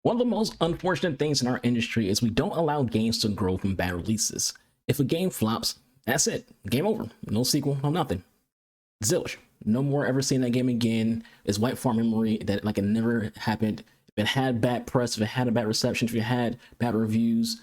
One of the most unfortunate things in our industry is we don't allow games to grow from bad releases. If a game flops, that's it. Game over. No sequel, no nothing. Zilch. No more ever seeing that game again. It's wiped from memory that like it never happened. If it had bad press, if it had a bad reception, if it had bad reviews,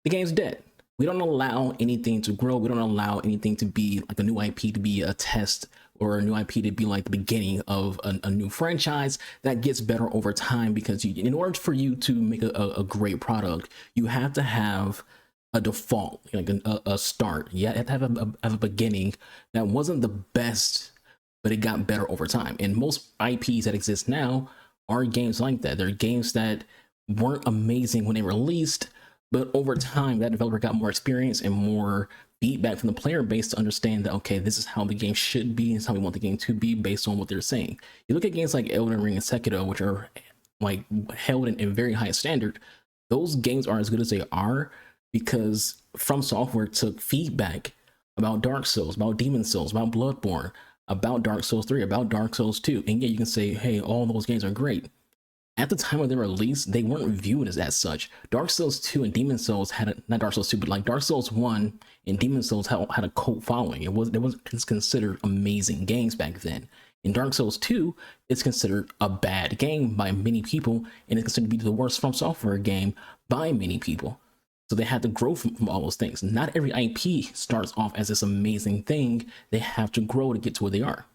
the game's dead. We don't allow anything to grow. We don't allow anything to be like a new IP to be a test or a new IP to be like the beginning of a new franchise that gets better over time. Because in order for you to make a great product, you have to have a default, like a start. You have to have a beginning that wasn't the best, but it got better over time. And most IPs that exist now are games like that. They're games that weren't amazing when they released, but over time, that developer got more experience and more feedback from the player base to understand that, okay, this is how the game should be, this is how we want the game to be based on what they're saying. You look at games like Elden Ring and Sekiro, which are like held in very high standard. Those games are as good as they are because From Software took feedback about Dark Souls, about Demon Souls, about Bloodborne, about Dark Souls 3, about Dark Souls 2. And yeah, you can say, hey, all those games are great. At the time of their release, they weren't viewed as such. Dark Souls 2 and Demon Souls had not Dark Souls 2, but like Dark Souls 1 and Demon Souls had a cult following. It was considered amazing games back then. In Dark Souls 2, it's considered a bad game by many people, and it's considered to be the worst From Software game by many people. So they had to grow from all those things. Not every IP starts off as this amazing thing. They have to grow to get to where they are.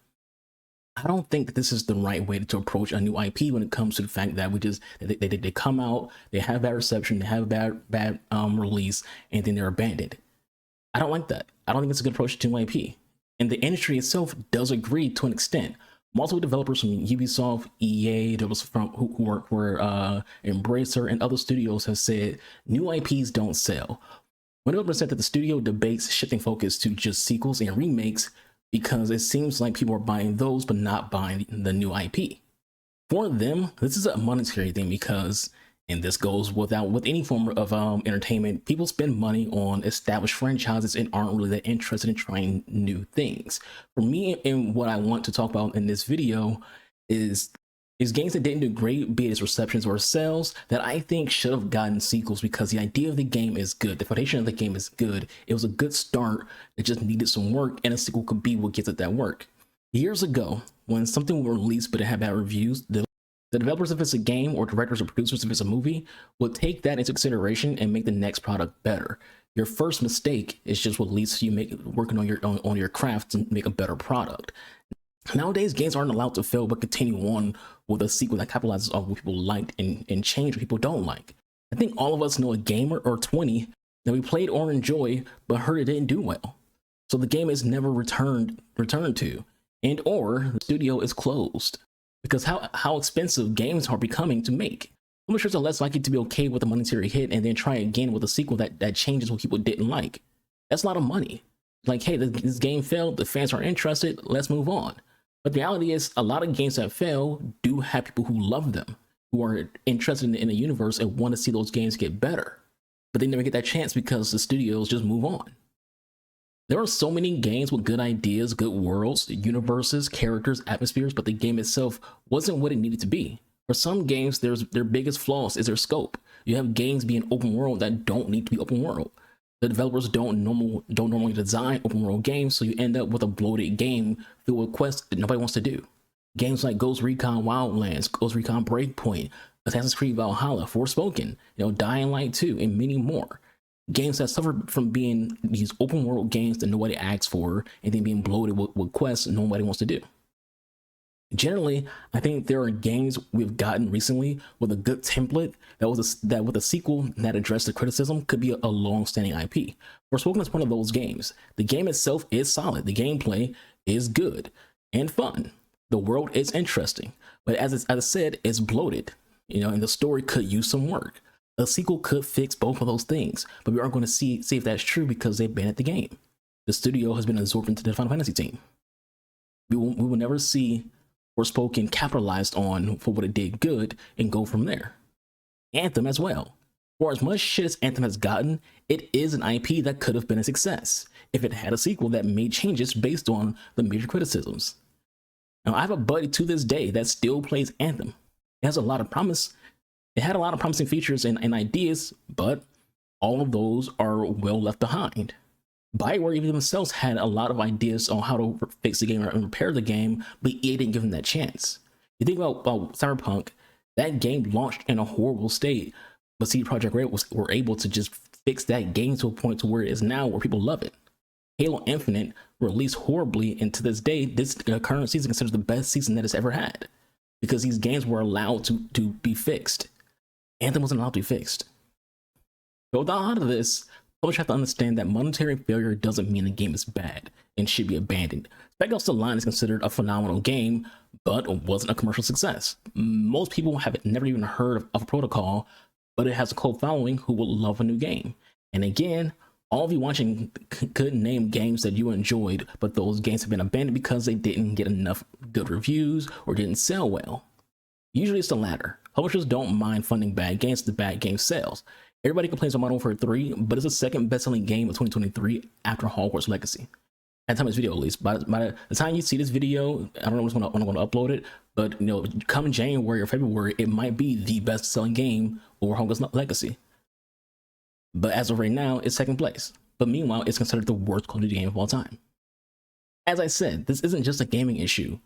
I don't think that this is the right way to approach a new IP when it comes to the fact that they come out, they have bad reception, they have a bad release, and then they're abandoned. I don't like that. I don't think it's a good approach to new IP. And the industry itself does agree to an extent. Multiple developers from Ubisoft, EA, developers from who work for Embracer, and other studios have said new IPs don't sell. One developer said that the studio debates shifting focus to just sequels and remakes because it seems like people are buying those but not buying the new IP. For them, this is a monetary thing because, and this goes with any form of entertainment, people spend money on established franchises and aren't really that interested in trying new things. For me, and what I want to talk about in this video is games that didn't do great, be it its receptions or sales, that I think should have gotten sequels because the idea of the game is good. The foundation of the game is good. It was a good start. It just needed some work, and a sequel could be what gives it that work. Years ago, when something was released but it had bad reviews, the developers, if it's a game, or directors or producers, if it's a movie, would take that into consideration and make the next product better. Your first mistake is just what leads to you working on your craft to make a better product. Nowadays, games aren't allowed to fail but continue on with a sequel that capitalizes on what people liked and change what people don't like. I think all of us know a gamer or 20 that we played or enjoyed but heard it didn't do well. So the game is never returned to, and or the studio is closed. Because how expensive games are becoming to make. Publishers are less likely to be okay with a monetary hit and then try again with a sequel that changes what people didn't like. That's a lot of money. Like, hey, this game failed, the fans aren't interested, let's move on. But the reality is, a lot of games that fail do have people who love them, who are interested in the universe and want to see those games get better. But they never get that chance because the studios just move on. There are so many games with good ideas, good worlds, universes, characters, atmospheres, but the game itself wasn't what it needed to be. For some games, their biggest flaws is their scope. You have games being open world that don't need to be open world. The developers don't normally design open world games, so you end up with a bloated game filled with quests that nobody wants to do. Games like Ghost Recon Wildlands, Ghost Recon Breakpoint, Assassin's Creed Valhalla, Forspoken, Dying Light 2, and many more. Games that suffer from being these open world games that nobody asks for and then being bloated with quests nobody wants to do. Generally, I think there are games we've gotten recently with a good template that with a sequel that addressed the criticism could be a long-standing IP. Forspoken is one of those games. The game itself is solid. The gameplay is good and fun. The world is interesting, but as I said, it's bloated. And the story could use some work. A sequel could fix both of those things, but we aren't going to see if that's true because they've been at the game. The studio has been absorbed into the Final Fantasy team. We will never see Forspoken capitalized on for what it did good and go from there. Anthem as well. For as much shit as Anthem has gotten, it is an IP that could have been a success if it had a sequel that made changes based on the major criticisms. Now, I have a buddy to this day that still plays Anthem. It has a lot of promise, It had a lot of promising features and ideas, but all of those are well left behind. Bioware even themselves had a lot of ideas on how to fix the game and repair the game, but EA didn't give them that chance. You think about Cyberpunk, that game launched in a horrible state, but CD Projekt Red were able to just fix that game to a point to where it is now, where people love it. Halo Infinite released horribly, and to this day, this current season considered the best season that it's ever had, because these games were allowed to be fixed. Anthem wasn't allowed to be fixed. So with a lot of this, publishers have to understand that monetary failure doesn't mean a game is bad and should be abandoned. Spec Ops: The Line is considered a phenomenal game, but wasn't a commercial success. Most people have never even heard of Protocol, but it has a cult following who will love a new game. And again, all of you watching could name games that you enjoyed, but those games have been abandoned because they didn't get enough good reviews or didn't sell well. Usually it's the latter. Publishers don't mind funding bad games if the bad game sells. Everybody complains about Modern Warfare 3, but it's the second best-selling game of 2023 after Hogwarts Legacy. At the time of this video, at least. By the time you see this video, I don't know when I'm going to upload it, but come January or February, it might be the best-selling game over Hogwarts Legacy. But as of right now, it's second place. But meanwhile, it's considered the worst Call of Duty game of all time. As I said, this isn't just a gaming issue.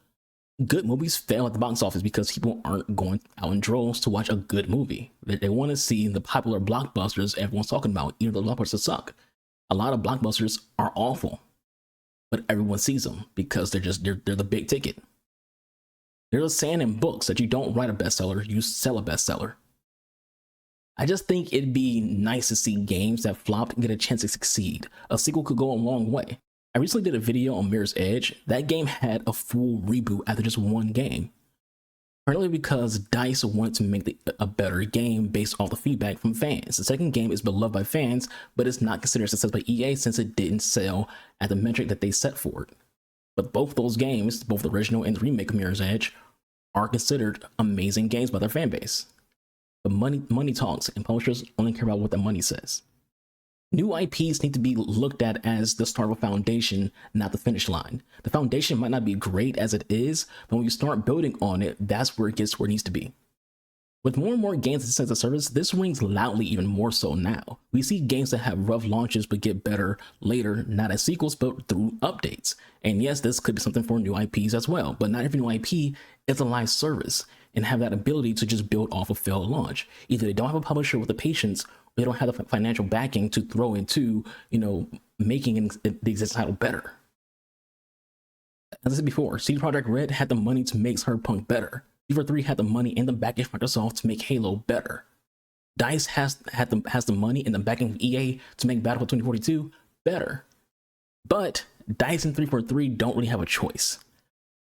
Good movies fail at the box office because people aren't going out in droves to watch a good movie. They want to see the popular blockbusters everyone's talking about, even though the blockbusters suck. A lot of blockbusters are awful, but everyone sees them because they're the big ticket. There's a saying in books that you don't write a bestseller, you sell a bestseller. I just think it'd be nice to see games that flopped get a chance to succeed. A sequel could go a long way. I recently did a video on Mirror's Edge. That game had a full reboot after just one game. Partly because DICE wanted to make a better game based off the feedback from fans. The second game is beloved by fans, but it's not considered a success by EA since it didn't sell at the metric that they set for it. But both those games, both the original and the remake of Mirror's Edge, are considered amazing games by their fan base. But money talks, and publishers only care about what the money says. New IPs need to be looked at as the start of a foundation, not the finish line. The foundation might not be great as it is, but when you start building on it, that's where it gets where it needs to be. With more and more games as a service, this rings loudly even more so now. We see games that have rough launches but get better later, not as sequels but through updates. And yes, this could be something for new IPs as well, but not every new IP is a live service and have that ability to just build off a failed launch. Either they don't have a publisher with the patience, or they don't have the financial backing to throw into, making the existing title better. As I said before, CD Projekt Red had the money to make Cyberpunk better. FIFA 3 had the money and the backing of Microsoft to make Halo better. DICE has the money and the backing of EA to make Battlefield 2042 better. But DICE and 343 don't really have a choice.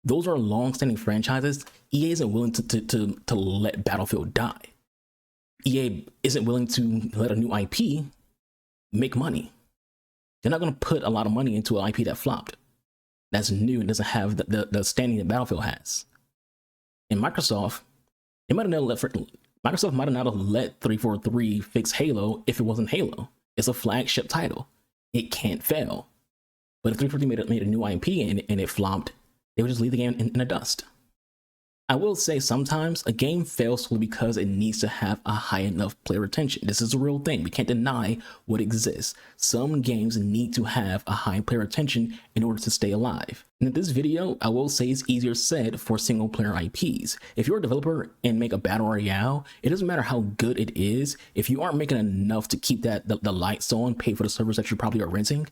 Those are long-standing franchises. EA isn't willing to let Battlefield die. EA isn't willing to let a new IP make money. They're not going to put a lot of money into an IP that flopped, that's new and doesn't have the standing that Battlefield has. And Microsoft might have not let 343 fix Halo if it wasn't Halo. It's a flagship title. It can't fail. But if 343 made a new IP and it flopped, they would just leave the game in the dust. I will say sometimes a game fails solely because it needs to have a high enough player retention. This is a real thing. We can't deny what exists. Some games need to have a high player retention in order to stay alive. And in this video, I will say it's easier said for single player IPs. If you're a developer and make a battle royale, it doesn't matter how good it is. If you aren't making enough to keep the lights on, pay for the servers that you probably are renting,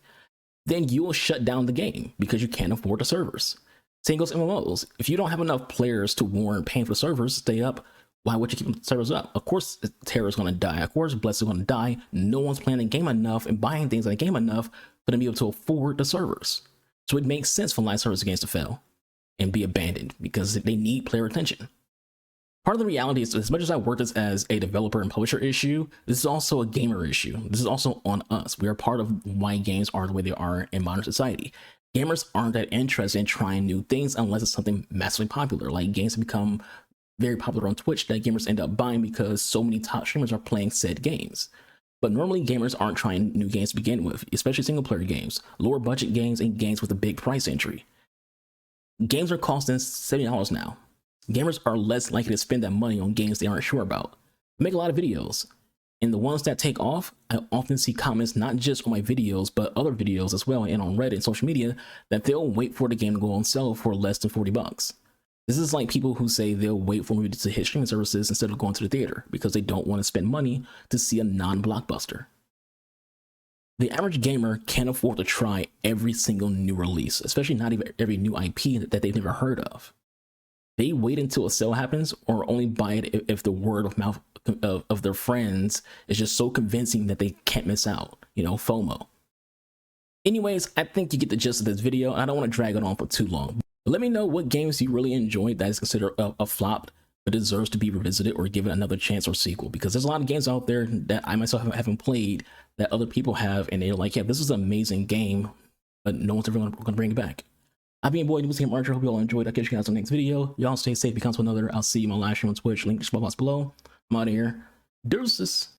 then you will shut down the game because you can't afford the servers. Same goes MMOs. If you don't have enough players to warrant paying for the servers to stay up, why would you keep the servers up? Of course, Terra is going to die. Of course, Bless is going to die. No one's playing the game enough and buying things in the game enough for them to be able to afford the servers. So it makes sense for live service games to fail and be abandoned because they need player retention. Part of the reality is, as much as I work this as a developer and publisher issue, this is also a gamer issue. This is also on us. We are part of why games are the way they are in modern society. Gamers aren't that interested in trying new things unless it's something massively popular. Like games have become very popular on Twitch that gamers end up buying because so many top streamers are playing said games. But normally gamers aren't trying new games to begin with, especially single player games, lower budget games, and games with a big price entry. Games are costing $70 now. Gamers are less likely to spend that money on games they aren't sure about. I make a lot of videos, and the ones that take off, I often see comments not just on my videos, but other videos as well, and on Reddit and social media, that they'll wait for the game to go on sale for less than 40 bucks. This is like people who say they'll wait for movies to hit streaming services instead of going to the theater because they don't want to spend money to see a non-blockbuster. The average gamer can't afford to try every single new release, especially not even every new IP that they've never heard of. They wait until a sale happens or only buy it if the word of mouth of their friends is just so convincing that they can't miss out, FOMO. Anyways, I think you get the gist of this video. I don't want to drag it on for too long. But let me know what games you really enjoyed that is considered a flop but deserves to be revisited or given another chance or sequel, because there's a lot of games out there that I myself haven't played that other people have, and they're like, yeah, this is an amazing game, but no one's ever going to bring it back. I've been your boy, Game Archer. Hope you all enjoyed. I'll catch you guys on the next video. Y'all stay safe. Become to another. I'll see you in my live stream on Twitch. Link in the description box below. I'm out of here. Deuces.